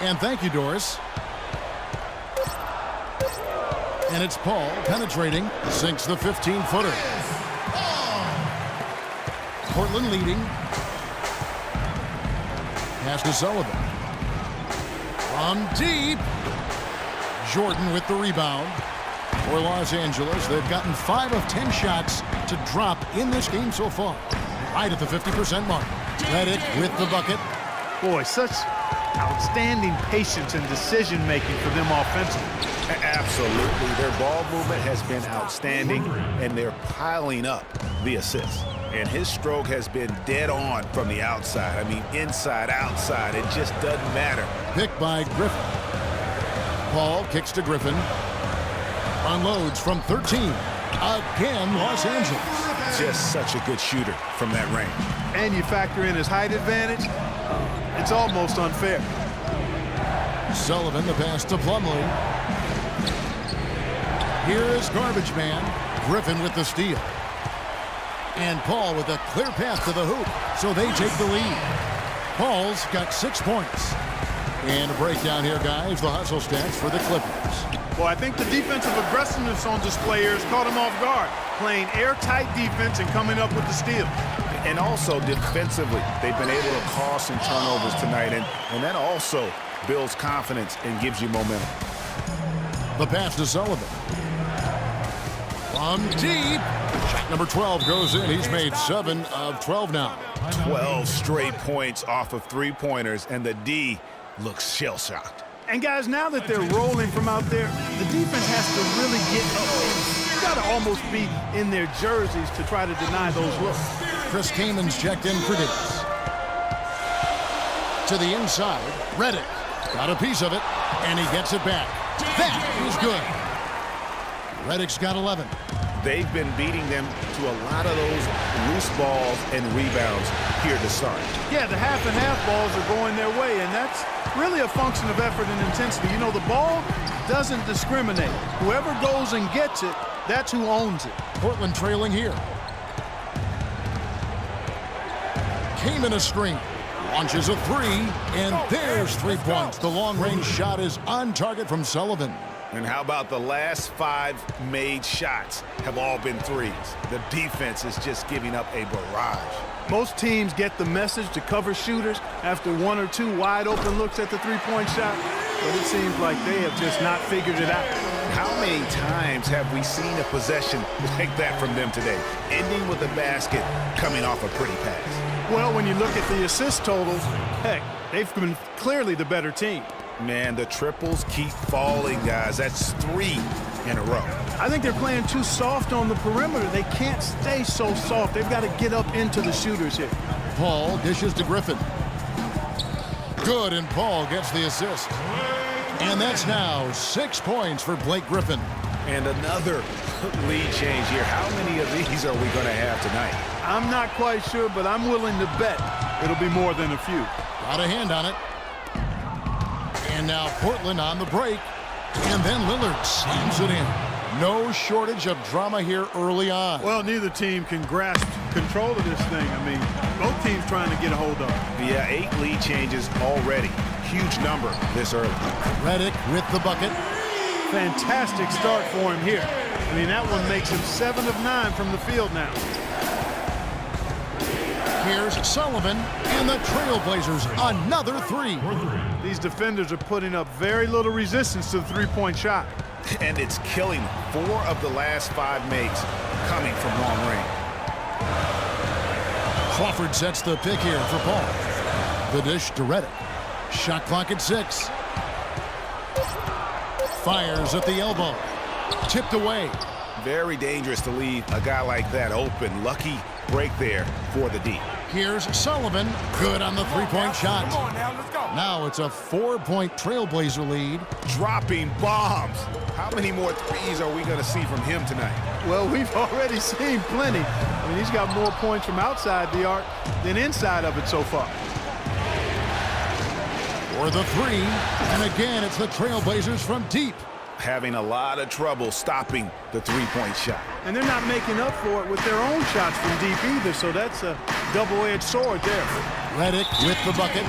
And thank you, Doris. And it's Paul penetrating, sinks the 15-footer. Portland leading. Pass to Sullivan. From deep. Jordan with the rebound. For Los Angeles, they've gotten 5 of 10 shots to drop in this game so far. Right at the 50% mark. Redick with the bucket. Boy, such outstanding patience and decision-making for them offensively. Absolutely. Their ball movement has been outstanding, and they're piling up the assists. And his stroke has been dead on from the outside. I mean, inside, outside, it just doesn't matter. Picked by Griffin. Paul kicks to Griffin. Unloads from 13. Again, Los Angeles. Just such a good shooter from that range. And you factor in his height advantage, it's almost unfair. Sullivan, the pass to Plumlee. Here is Garbage Man. Griffin with the steal. And Paul with a clear path to the hoop, so they take the lead. Paul's got 6 points. And a breakdown here, guys, the hustle stats for the Clippers. Well, I think the defensive aggressiveness on display here has caught him off guard, playing airtight defense and coming up with the steal. And also defensively, they've been able to cause some turnovers tonight, and that also builds confidence and gives you momentum. The pass to Sullivan. From deep. Shot number 12 goes in. He's made 7 of 12 now. 12 straight points off of three-pointers, and the D looks shell-shocked. And guys, now that they're rolling from out there, the defense has to really get up. You got to almost be in their jerseys to try to deny those looks. Chris Kamen's checked in for Davis. To the inside, Redick got a piece of it, and he gets it back. That is good. Redick's got 11. They've been beating them to a lot of those loose balls and rebounds here to start. Yeah, the half and half balls are going their way, and that's really a function of effort and intensity. You know, the ball doesn't discriminate. Whoever goes and gets it, that's who owns it. Portland trailing here. Kaman a screen. Launches a 3, and there's 3 points. The long-range shot is on target from Sullivan. And how about the last 5 made shots have all been threes? The defense is just giving up a barrage. Most teams get the message to cover shooters after 1 or 2 wide-open looks at the three-point shot, but it seems like they have just not figured it out. How many times have we seen a possession like that from them today, ending with a basket coming off a pretty pass? Well, when you look at the assist totals, heck, they've been clearly the better team. Man, the triples keep falling, guys. That's 3 in a row. I think they're playing too soft on the perimeter. They can't stay so soft. They've got to get up into the shooters here. Paul dishes to Griffin. Good, and Paul gets the assist. And that's now 6 points for Blake Griffin. And another lead change here. How many of these are we going to have tonight? I'm not quite sure, but I'm willing to bet it'll be more than a few. Got a hand on it. And now Portland on the break. And then Lillard slams it in. No shortage of drama here early on. Well, neither team can grasp control of this thing. I mean, both teams trying to get a hold of it. Yeah, 8 lead changes already. Huge number this early. Redick with the bucket. Fantastic start for him here. I mean, that one makes him 7 of 9 from the field now. Here's Sullivan, and the Trailblazers another 3. These defenders are putting up very little resistance to the three-point shot. And it's killing them. 4 of the last 5 makes coming from long range. Crawford sets the pick here for Paul. The dish to Redick. Shot clock at 6. Fires at the elbow. Tipped away. Very dangerous to leave a guy like that open. Lucky break there for the D. Here's Sullivan. Good on the three-point shot. Come on now, let's go. Now it's a 4-point Trailblazer lead. Dropping bombs. How many more threes are we going to see from him tonight? Well, we've already seen plenty. I mean, he's got more points from outside the arc than inside of it so far. For the 3, and again, it's the Trailblazers from deep. Having a lot of trouble stopping the three-point shot. And they're not making up for it with their own shots from deep either, so that's a double-edged sword there. Redick with the bucket.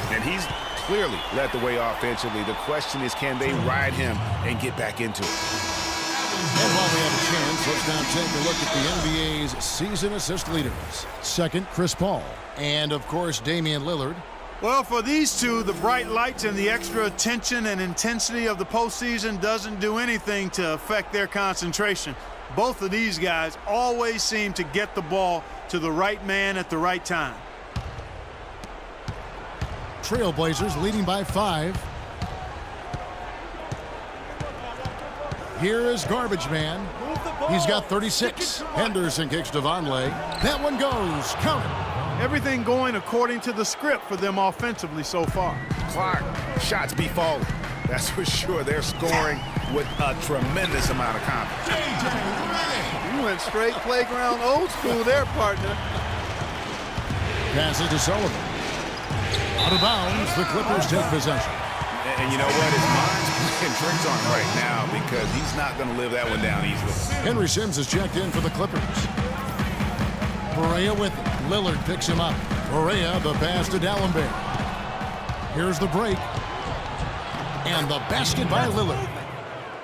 And he's clearly led the way offensively. The question is, can they ride him and get back into it? And while we have a chance, let's now take a look at the NBA's season assist leaders. Second, Chris Paul. And, of course, Damian Lillard. Well, for these two, the bright lights and the extra attention and intensity of the postseason doesn't do anything to affect their concentration. Both of these guys always seem to get the ball to the right man at the right time. Trailblazers leading by 5. Here is Garbage Man. He's got 36. Henderson kicks to Vonleh. That one goes. Count it. Everything going according to the script for them offensively so far. Clark, shots be falling. That's for sure. They're scoring with a tremendous amount of confidence. You went straight playground old school there, partner. Passes to Sullivan. Out of bounds, the Clippers take possession. And you know what? His mind's playing tricks on him right now because he's not going to live that one down easily. Henry Sims is checked in for the Clippers. Perea with it. Lillard picks him up. Perea, the pass to Dallenberg. Here's the break. And the basket by Lillard.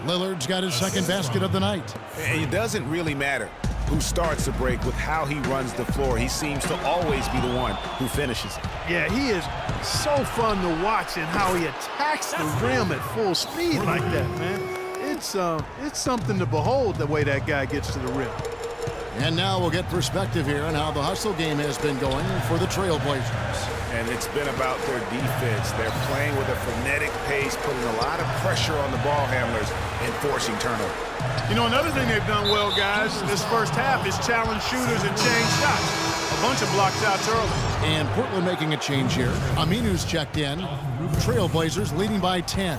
Lillard's got his second basket of the night. And it doesn't really matter who starts the break with how he runs the floor. He seems to always be the one who finishes it. Yeah, he is so fun to watch and how he attacks the rim at full speed like that, man. It's something to behold the way that guy gets to the rim. And now we'll get perspective here on how the hustle game has been going for the Trailblazers. And it's been about their defense. They're playing with a frenetic pace, putting a lot of pressure on the ball handlers and forcing turnover. You know, another thing they've done well, guys, this first half is challenge shooters and change shots. A bunch of block shots early. And Portland making a change here. Aminu's checked in. Trailblazers leading by 10.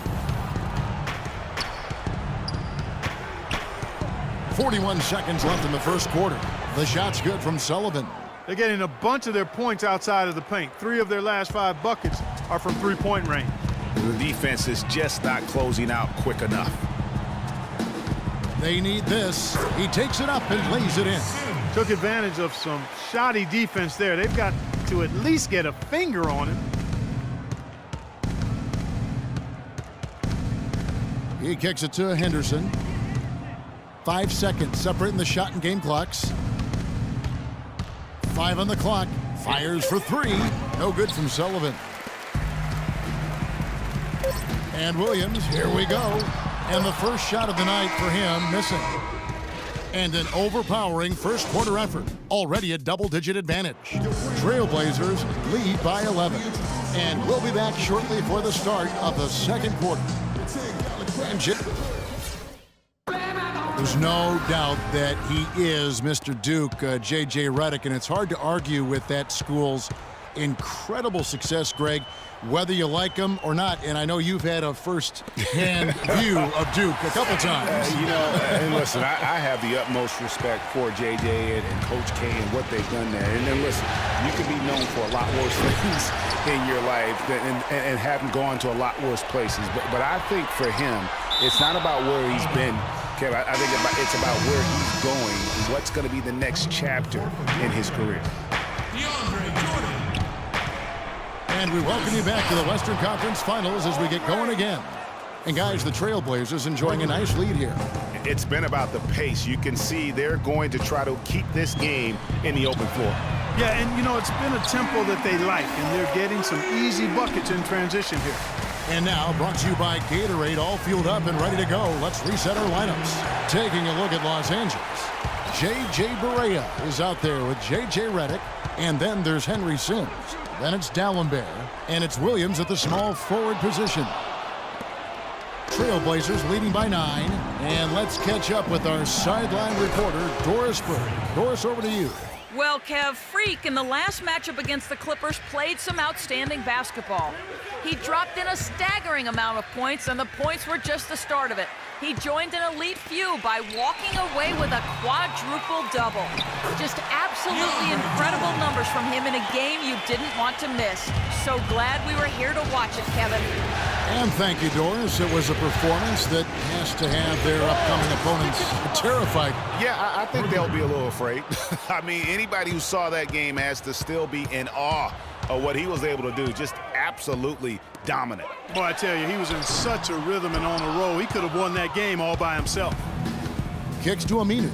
41 seconds left in the first quarter. The shot's good from Sullivan. They're getting a bunch of their points outside of the paint. 3 of their last 5 buckets are from three-point range. The defense is just not closing out quick enough. They need this. He takes it up and lays it in. Took advantage of some shoddy defense there. They've got to at least get a finger on him. He kicks it to Henderson. 5 seconds separating the shot and game clocks. 5 on the clock. Fires for 3. No good from Sullivan. And Williams, here we go. And the first shot of the night for him, missing. And an overpowering first quarter effort. Already a double-digit advantage. Trailblazers lead by 11. And we'll be back shortly for the start of the second quarter. And there's no doubt that he is Mr. Duke, J.J. Redick, and it's hard to argue with that school's incredible success, Greg, whether you like him or not. And I know you've had a first-hand view of Duke a couple times. And listen, I have the utmost respect for J.J. and Coach K and what they've done there. And then listen, you can be known for a lot worse things in your life and haven't gone to a lot worse places. But I think for him, it's not about where he's been. Kevin, I think it's about where he's going and what's going to be the next chapter in his career. And we welcome you back to the Western Conference Finals as we get going again. And guys, the Trailblazers enjoying a nice lead here. It's been about the pace. You can see they're going to try to keep this game in the open floor. Yeah, and you know, it's been a tempo that they like, and they're getting some easy buckets in transition here. And now, brought to you by Gatorade, all fueled up and ready to go. Let's reset our lineups. Taking a look at Los Angeles. J.J. Barea is out there with J.J. Redick. And then there's Henry Sims. Then it's Dallenberg. And it's Williams at the small forward position. Trailblazers leading by 9. And let's catch up with our sideline reporter, Doris Burke. Doris, over to you. Well, Kev, Freak in the last matchup against the Clippers played some outstanding basketball. He dropped in a staggering amount of points, and the points were just the start of it. He joined an elite few by walking away with a quadruple double. Just absolutely incredible numbers from him in a game you didn't want to miss. So glad we were here to watch it, Kevin. And thank you, Doris. It was a performance that has to have their upcoming opponents terrified. Yeah, I think they'll be a little afraid. I mean, anybody who saw that game has to still be in awe of what he was able to do. Just absolutely dominant. Boy, I tell you, he was in such a rhythm and on a roll. He could have won that game all by himself. Kicks to Aminu.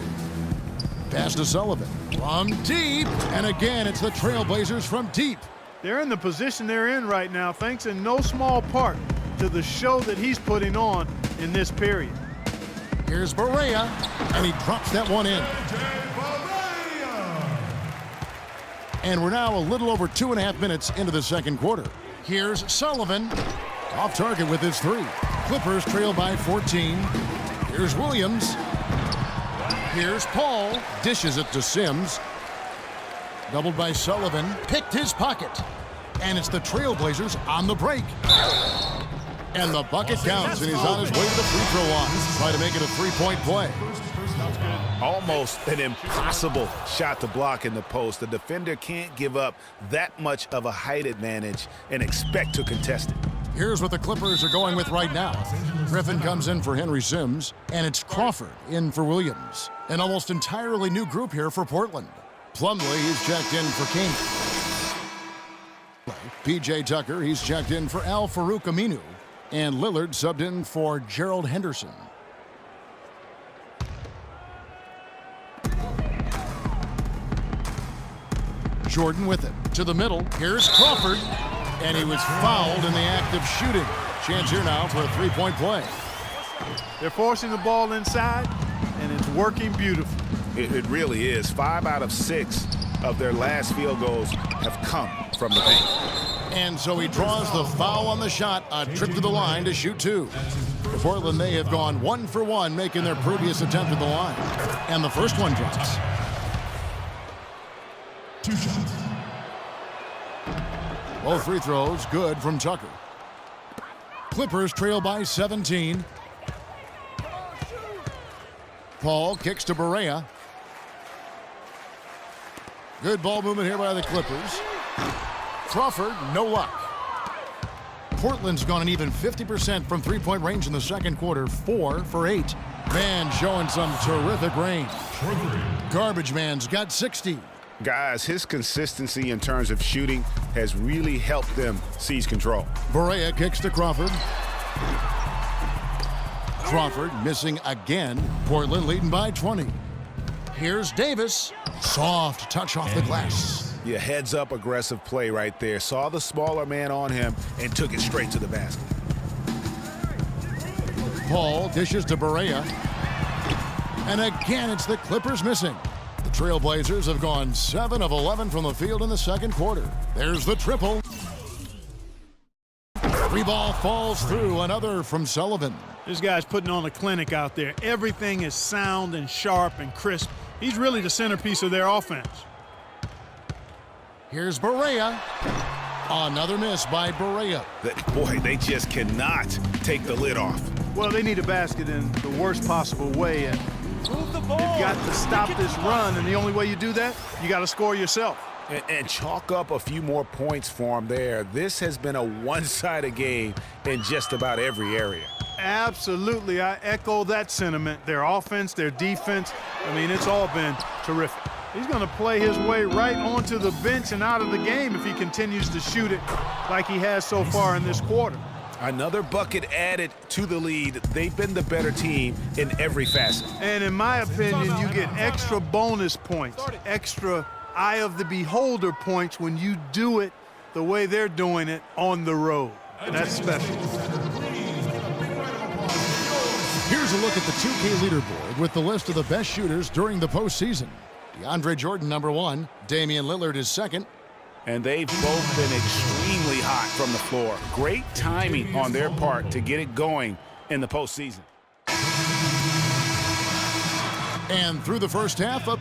Pass to Sullivan. From deep. And again, it's the Trailblazers from deep. They're in the position they're in right now, thanks in no small part to the show that he's putting on in this period. Here's Barea, and he drops that one in. And we're now a little over 2.5 minutes into the second quarter. Here's Sullivan, off target with his three. Clippers trail by 14. Here's Williams. Here's Paul, dishes it to Sims. Doubled by Sullivan, picked his pocket. And it's the Trailblazers on the break. And the bucket counts, and he's on his way to the free throw line. Try to make it a three-point play. Almost an impossible shot to block in the post. The defender can't give up that much of a height advantage and expect to contest it. Here's what the Clippers are going with right now. Griffin comes in for Henry Sims, and it's Crawford in for Williams. An almost entirely new group here for Portland. Plumlee, he's checked in for King. P.J. Tucker, he's checked in for Al-Farouq Aminu. And Lillard subbed in for Gerald Henderson. Jordan with it. To the middle. Here's Crawford. And he was fouled in the act of shooting. Chance here now for a three-point play. They're forcing the ball inside, and it's working beautifully. It really is. 5 out of 6 of their last field goals have come from the paint. And so he draws the foul on the shot, a trip to the line to shoot two. For Portland, they have gone 1 for 1, making their previous attempt at the line. And the first one drops. 2 shots. Both free throws good from Tucker. Clippers trail by 17. Paul kicks to Barea. Good ball movement here by the Clippers. Crawford, no luck. Portland's gone an even 50% from three-point range in the second quarter, 4 for 8. Man showing some terrific range. Garbage Man's got 60. Guys, his consistency in terms of shooting has really helped them seize control. Barea kicks to Crawford. Crawford missing again. Portland leading by 20. Here's Davis. Soft touch off the glass. Yeah, heads-up aggressive play right there. Saw the smaller man on him and took it straight to the basket. Paul dishes to Barea. And again, it's the Clippers missing. The Trailblazers have gone 7 of 11 from the field in the second quarter. There's the triple. Free ball falls through, another from Sullivan. This guy's putting on a clinic out there. Everything is sound and sharp and crisp. He's really the centerpiece of their offense. Here's Barea. Another miss by Barea. Boy, they just cannot take the lid off. Well, they need a basket in the worst possible way, and they've got to stop this run, and the only way you do that, you got to score yourself. And chalk up a few more points for them there. This has been a one-sided game in just about every area. Absolutely, I echo that sentiment. Their offense, their defense, I mean, it's all been terrific. He's going to play his way right onto the bench and out of the game if he continues to shoot it like he has so far in this quarter. Another bucket added to the lead. They've been the better team in every facet. And in my opinion, you get extra bonus points, extra eye of the beholder points when you do it the way they're doing it on the road. That's special. Here's a look at the 2K leaderboard with the list of the best shooters during the postseason. DeAndre Jordan, number 1. Damian Lillard is second. And they've both been extremely hot from the floor. Great timing on their part to get it going in the postseason. And through the first half, up.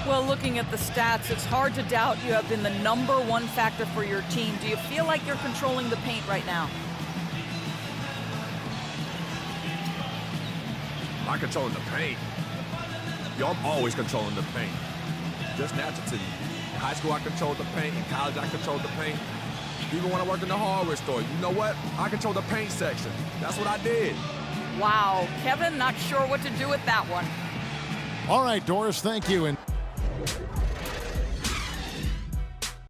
Well, looking at the stats, it's hard to doubt you have been the number 1 factor for your team. Do you feel like you're controlling the paint right now? I controlling the paint. Yo, I'm always controlling the paint. Just natural to me. In high school, I controlled the paint. In college, I controlled the paint. Even when I worked in the hardware store, you know what? I controlled the paint section. That's what I did. Wow, Kevin, not sure what to do with that one. All right, Doris, thank you. And